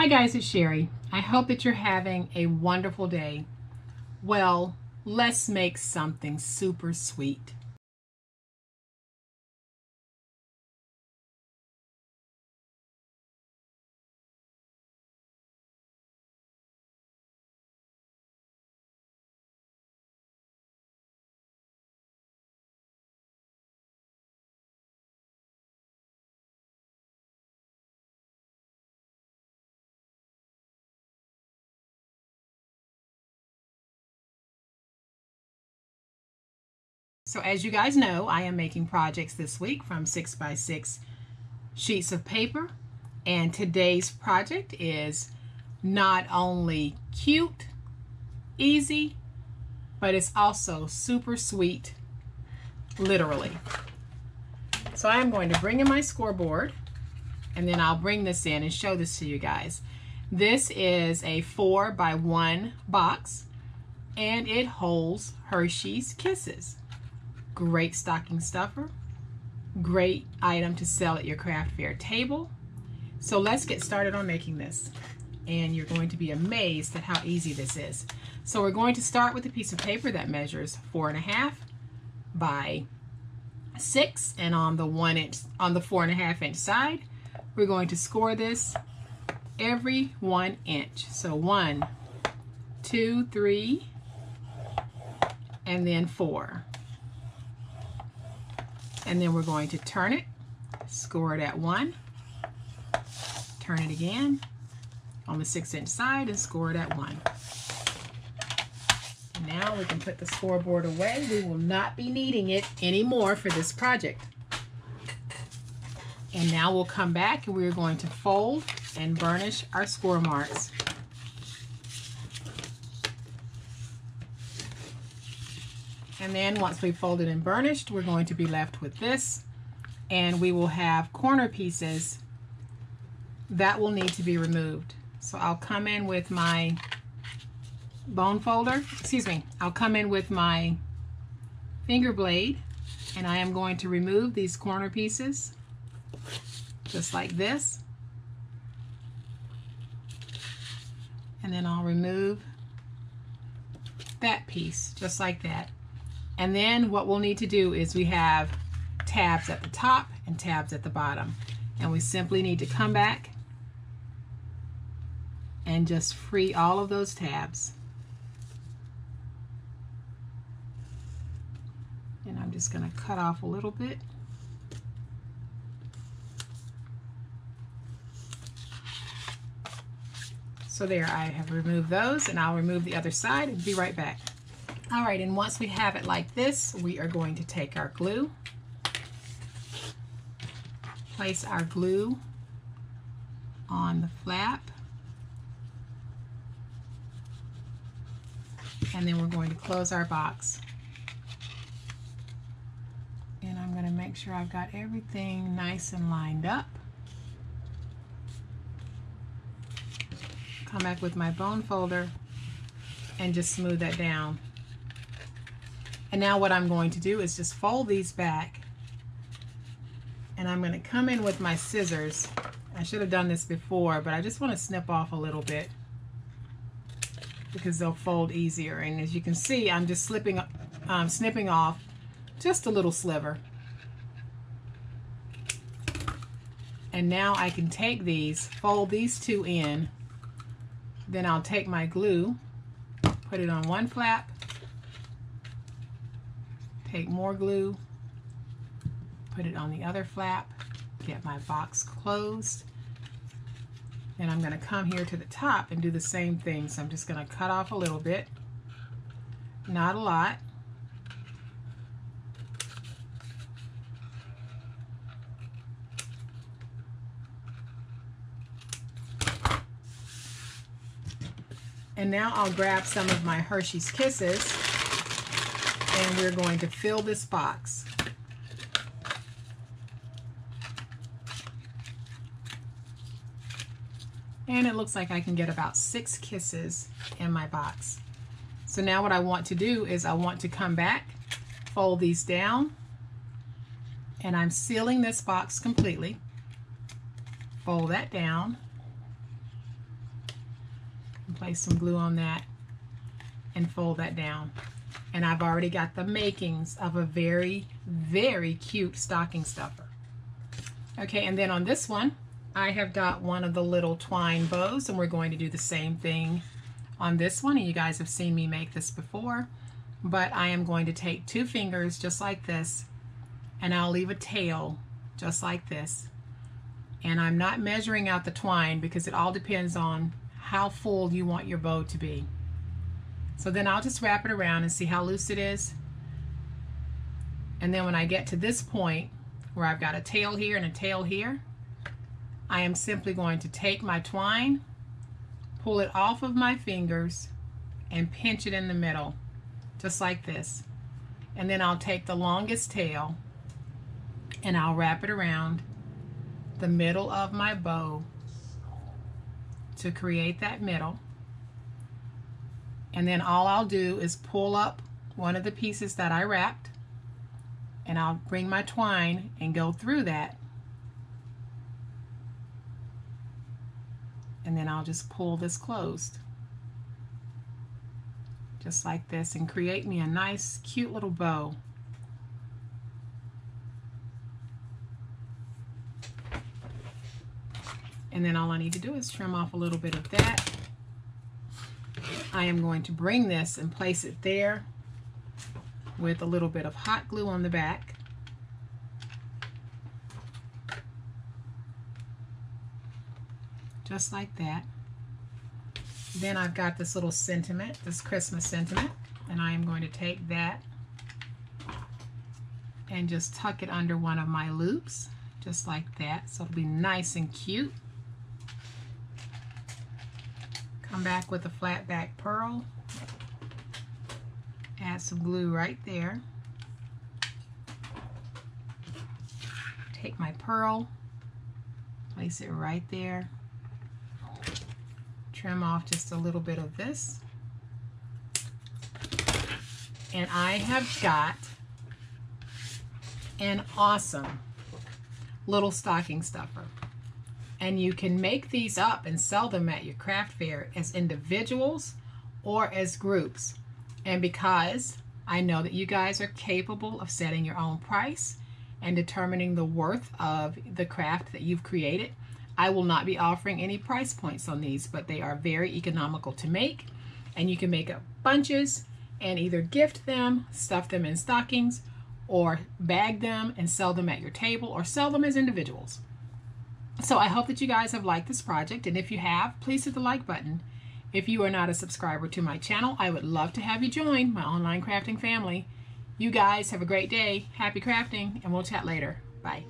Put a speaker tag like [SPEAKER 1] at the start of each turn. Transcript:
[SPEAKER 1] Hi guys, it's Sherry. I hope that you're having a wonderful day. Well, let's make something super sweet. So as you guys know, I am making projects this week from 6x6 sheets of paper. And today's project is not only cute, easy, but it's also super sweet, literally. So I am going to bring in my scoreboard, and then I'll bring this in and show this to you guys. This is a 4x1 box, and it holds Hershey's Kisses. Great stocking stuffer, great item to sell at your craft fair table. So let's get started on making this, and you're going to be amazed at how easy this is. So we're going to start with a piece of paper that measures 4.5 by 6, and on the 4.5 inch side, we're going to score this every 1 inch. So 1, 2, 3, and then 4. And then we're going to turn it, score it at 1, turn it again on the 6 inch side and score it at 1. Now we can put the scoreboard away. We will not be needing it anymore for this project. And now we'll come back and we're going to fold and burnish our score marks. And then once we've folded and burnished, we're going to be left with this, and we will have corner pieces that will need to be removed. So I'll come in with my bone folder, I'll come in with my finger blade, and I am going to remove these corner pieces just like this. And then I'll remove that piece just like that. And then what we'll need to do is we have tabs at the top and tabs at the bottom. And we simply need to come back and just free all of those tabs. And I'm just going to cut off a little bit. So there, I have removed those, and I'll remove the other side and be right back. All right, and once we have it like this, we are going to take our glue, place our glue on the flap, and then we're going to close our box. And I'm going to make sure I've got everything nice and lined up. Come back with my bone folder and just smooth that down. And now what I'm going to do is just fold these back, and I'm going to come in with my scissors. I should have done this before, but I just want to snip off a little bit because they'll fold easier. And as you can see, I'm just snipping off just a little sliver. And now I can take these, fold these two in, then I'll take my glue, put it on one flap, take more glue, put it on the other flap, get my box closed. And I'm going to come here to the top and do the same thing. So I'm just going to cut off a little bit, not a lot. And now I'll grab some of my Hershey's Kisses, and we're going to fill this box. And it looks like I can get about 6 kisses in my box. So now what I want to do is I want to come back, fold these down, and I'm sealing this box completely. Fold that down. Place some glue on that and fold that down. And I've already got the makings of a very, very cute stocking stuffer. Okay, and then on this one, I have got one of the little twine bows, and we're going to do the same thing on this one. And you guys have seen me make this before, but I am going to take 2 fingers just like this, and I'll leave a tail just like this. And I'm not measuring out the twine because it all depends on how full you want your bow to be. So then I'll just wrap it around and see how loose it is. And then when I get to this point where I've got a tail here and a tail here, I am simply going to take my twine, pull it off of my fingers, and pinch it in the middle, just like this. And then I'll take the longest tail and I'll wrap it around the middle of my bow to create that middle. And then all I'll do is pull up one of the pieces that I wrapped, and I'll bring my twine and go through that. And then I'll just pull this closed. Just like this, and create me a nice, cute little bow. And then all I need to do is trim off a little bit of that. I am going to bring this and place it there with a little bit of hot glue on the back. Just like that. Then I've got this little sentiment, this Christmas sentiment, and I am going to take that and just tuck it under one of my loops, just like that, so it'll be nice and cute. Come back with a flat back pearl, add some glue right there, take my pearl, place it right there, trim off just a little bit of this, and I have got an awesome little stocking stuffer. And you can make these up and sell them at your craft fair as individuals or as groups. And because I know that you guys are capable of setting your own price and determining the worth of the craft that you've created, I will not be offering any price points on these, but they are very economical to make. And you can make up bunches and either gift them, stuff them in stockings, or bag them and sell them at your table, or sell them as individuals. So I hope that you guys have liked this project, and if you have, please hit the like button. If you are not a subscriber to my channel, I would love to have you join my online crafting family. You guys have a great day, happy crafting, and we'll chat later. Bye.